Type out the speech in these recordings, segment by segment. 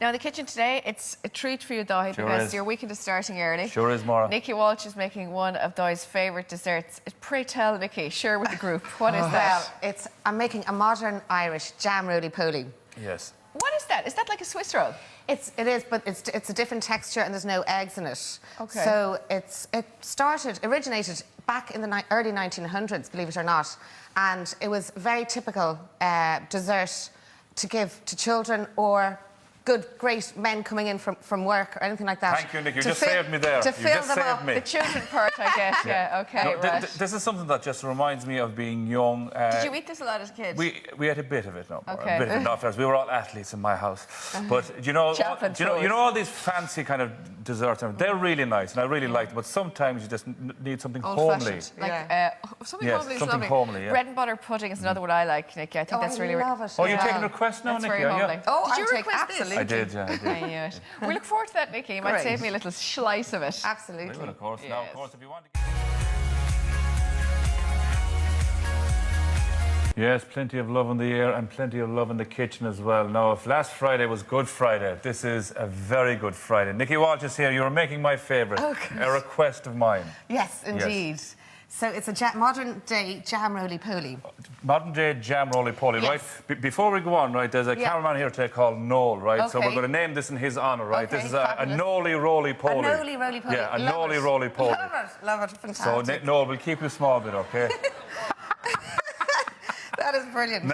Now, in the kitchen today, it's a treat for you, Dahi, Sure because is. your weekend is starting early. Sure is, Maura. Nikki Walsh is making one of Dahi's favourite desserts. Pray tell, Nikki, share with the group. What is that? Well, I'm making a modern Irish jam roly-poly. Yes. What is that? Is that like a Swiss roll? It is, but it's a different texture and there's no eggs in it. Okay. So it originated back in the early 1900s, believe it or not, and it was a very typical dessert to give to children or great men coming in from work or anything like that. Thank you, Nick. You just saved me there. To You fill just them saved up. me. The children part, I guess. Yeah, okay, No, right. this is something that just reminds me of being young. Did you eat this a lot as a kid? We had a bit of it, no, Okay. a bit of it. Not first. We were all athletes in my house, but you know all these fancy kind of desserts. They're really nice, and I really like them. But sometimes you just need something homely. Like something Yes, homely is something lovely. homely, yeah. Bread and butter pudding is another one I like, Nikki. I think that's really. I love it. Oh, you're Yeah. taking requests now, That's Nicky? very Are you? homely. Oh, Did you I'll take request this? absolutely. I did, yeah, I did. I knew it. We look forward to that, Nikki. You might Great. save me a little slice of it. Absolutely. Well, of course. Now, of course, if you want to. Yes, plenty of love in the air and plenty of love in the kitchen as well. Now, if last Friday was Good Friday, this is a very good Friday. Nikki Walsh is here. You're making my favourite, a request of mine. Yes, indeed. So it's a modern-day jam roly-poly. Modern day jam roly-poly, Yes. right? Before we go on, right, there's a cameraman here today called Noel, right? So Okay. we're going to name this in his honour, right? Okay, This is a fabulous. Noli roly-poly. A Noli roly-poly. Yeah, a Love Noli it. roly-poly. Love it, So, fantastic. Noel, we'll keep you small bit, okay? That is brilliant.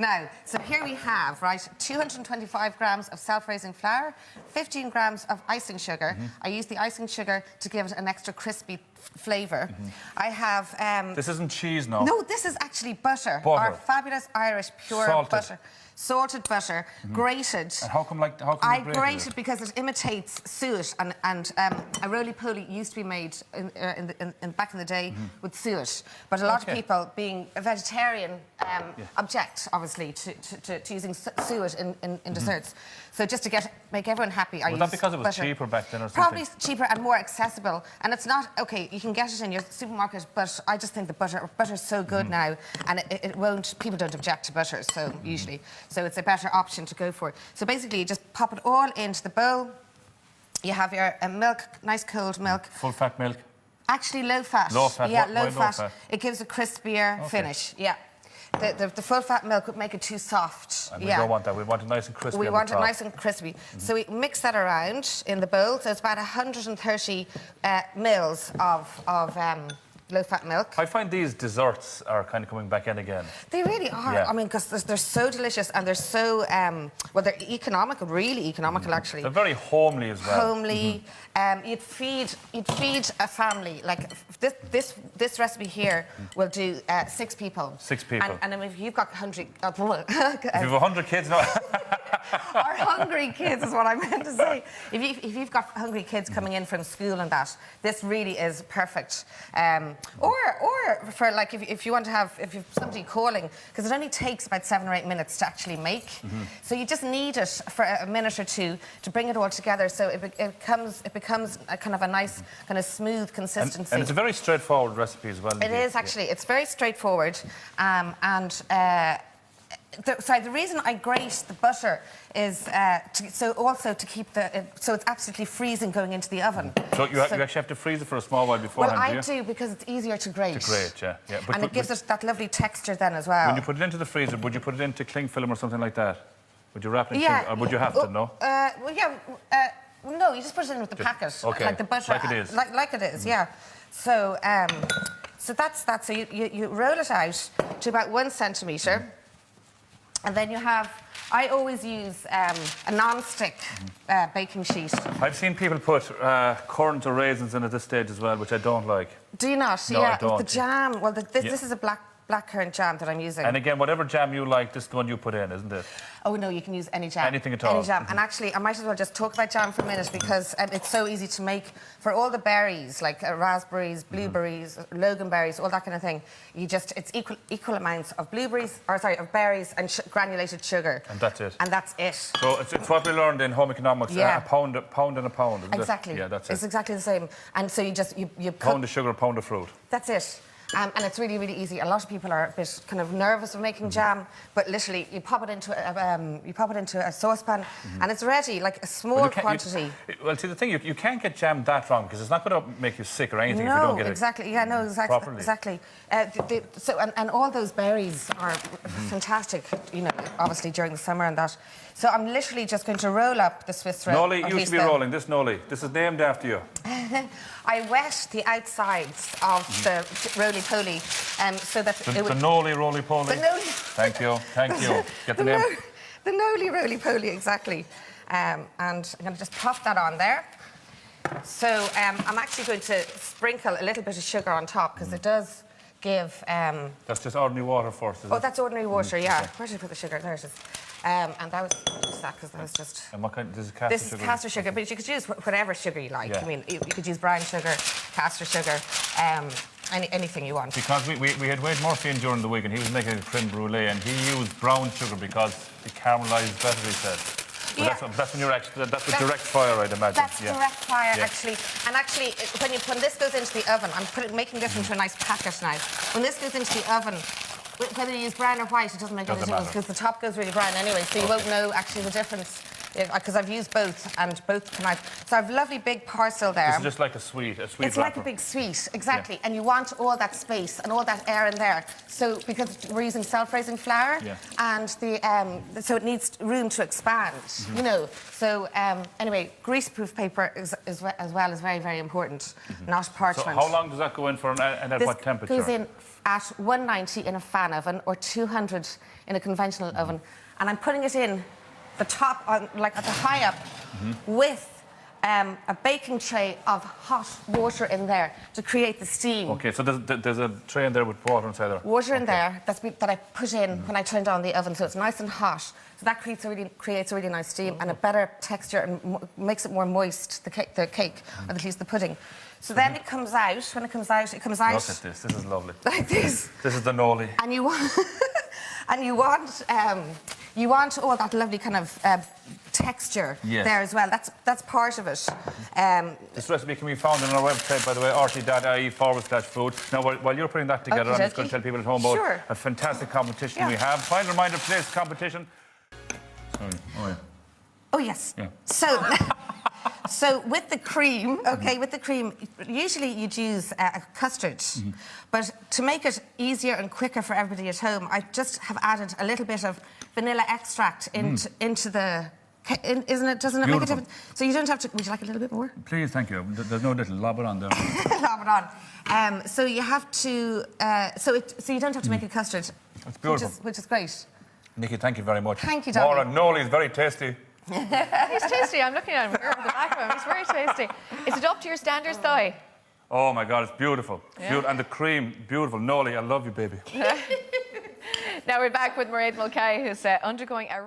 Now, so here we have, right, 225 grams of self-raising flour, 15 grams of icing sugar. I use the icing sugar to give it an extra crispy flavour. I have... This isn't cheese, no? No, this is actually butter. Butter. Our fabulous Irish pure Salted. butter. Salted butter, grated. And how come I you grate it because it imitates suet, and a roly-poly used to be made back in the day with suet. But a lot of people, being a vegetarian, object obviously to using suet in desserts. So just to make everyone happy, I use that because it was butter. cheaper back then or something? Probably cheaper and more accessible. And it's not okay. You can get it in your supermarket, but I just think the butter's so good now, and it won't. People don't object to butter, so usually. So it's a better option to go for. So basically, you just pop it all into the bowl. You have your milk, nice cold milk. Full fat milk? Actually, low fat. Low fat? Yeah, Why low low fat. fat? It gives a crispier finish. Yeah. The full fat milk would make it too soft. And we don't want that. We want it nice and crispy. We on want the it top. nice and crispy. So we mix that around in the bowl. So it's about 130 mils of low-fat milk. I find these desserts are kind of coming back in again. They really are. Yeah. I mean, because they're so delicious and they're so, well, they're economical, really economical, actually. They're very homely as well. Homely. You'd feed a family. Like this recipe here will do 6 people. 6 people. And if you've got hungry, If you've 100 kids, no. or hungry kids is what I meant to say. If you've got hungry kids coming in from school and that, this really is perfect. Or for like if you want to have if you've somebody calling, because it only takes about 7 or 8 minutes to actually make. So you just need it for a minute or two to bring it all together. So it becomes a kind of a nice kind of smooth consistency. And it's a very straightforward recipe as well. It is actually. It's very straightforward, the reason I grate the butter is to keep so it's absolutely freezing going into the oven. So you actually have to freeze it for a small while beforehand, Well, do you? I do because it's easier to grate. To grate, yeah. And it gives us that lovely texture then as well. When you put it into the freezer, would you put it into cling film or something like that? Would you wrap it in Yeah. cling, or would you have to, no? Well, yeah. No, you just put it in with the packet. Okay. Like the butter. Like it is. Like it is, yeah. So, so that's that. So you roll it out to about 1 centimetre. And then you have, I always use a non-stick baking sheet. I've seen people put currant or raisins in at this stage as well, which I don't like. Do you not? No, yeah, I don't. The jam, well, this is a blackcurrant jam that I'm using. And again, whatever jam you like, this is the one you put in, isn't it? Oh, no, you can use any jam. Anything at all. Any jam. And actually, I might as well just talk about jam for a minute because it's so easy to make. For all the berries, like raspberries, blueberries, loganberries, all that kind of thing, it's equal amounts of of berries and granulated sugar. And that's it. And that's it. So it's what we learned in home economics, Yeah. a pound and a pound, isn't Exactly. it? Yeah, that's it. It's exactly the same. And so you Pound of sugar, a pound of fruit. That's it. And it's really, really easy. A lot of people are a bit kind of nervous of making jam, but literally you pop it into a saucepan, and it's ready, like a small quantity. Well, see, the thing, you can't get jam that wrong because it's not going to make you sick or anything if you don't get exactly. Yeah, no, exactly. Properly. Exactly. And all those berries are fantastic, you know, obviously during the summer and that. So I'm literally just going to roll up the Swiss roll. Nolly, you should be rolling this Nolly. This is named after you. I wet the outsides of the roly-poly so that the Nolly roly-poly. The Nolly. Thank you. Get the name. The Nolly roly-poly, exactly. And I'm going to just pop that on there. So I'm actually going to sprinkle a little bit of sugar on top because it does give... That's just ordinary water first, is it? Oh, that's ordinary water, yeah. Where did I put the sugar? There it is. And that was just that because that was just... And what kind? This is castor sugar? This is castor sugar, but you could use whatever sugar you like. Yeah. I mean, you could use brown sugar, castor sugar, anything you want. Because we had Wade Murphy in during the week and he was making a creme brulee and he used brown sugar because it caramelised better, he said. But that's when you're actually... That's with direct fire, I'd imagine. That's direct fire, actually. And actually, when this goes into the oven, I'm making this into a nice packet now. When this goes into the oven, whether you use brown or white, it doesn't make any difference because the top goes really brown anyway, so you won't know actually the difference. Because I've used both, and both come out. So I have a lovely big parcel there. This is just like a sweet It's wrapper. like a big sweet, exactly. Yeah. And you want all that space and all that air in there. So because we're using self-raising flour, and so it needs room to expand, you know. So anyway, greaseproof paper as well is very, very important, not parchment. So how long does that go in for, and at what temperature? This goes in at 190 in a fan oven or 200 in a conventional oven. And I'm putting it in the top, like at the high up, with a baking tray of hot water in there to create the steam. Okay, so there's a tray in there with water inside there. Water in there that I put in when I turned on the oven, so it's nice and hot. So that creates a really nice steam and a better texture and makes it more moist, the cake, or at least the pudding. So then it comes out. When it comes out, Look at this. This is lovely. Like this. This is the Nolly. And you want, you want all that lovely kind of texture there as well. That's part of it. This recipe can be found on our website, by the way, rt.ie/food. Now, while you're putting that together, I'm just going to tell people at home about a fantastic competition we have. Final reminder of today's competition. Sorry. Oh, yeah. Oh, yes. Yeah. So with the cream, usually you'd use a custard. But to make it easier and quicker for everybody at home, I just have added a little bit of vanilla extract into the... Doesn't it make a difference? So you don't have to... Would you like a little bit more? Please, thank you. There's no little lob it on there. Lob it on. So you have to... so you don't have to make a custard. That's beautiful. Which is great. Nikki, thank you very much. Thank you, Dominic. Maura, Nolly is very tasty. He's tasty. I'm looking at him here on the back of him. He's very tasty. Is it up to your standards, Thoy? Oh, my God, it's beautiful. Beautiful. And the cream, beautiful. Nolly, I love you, baby. Now we're back with Mairead Mulcahy, who's undergoing a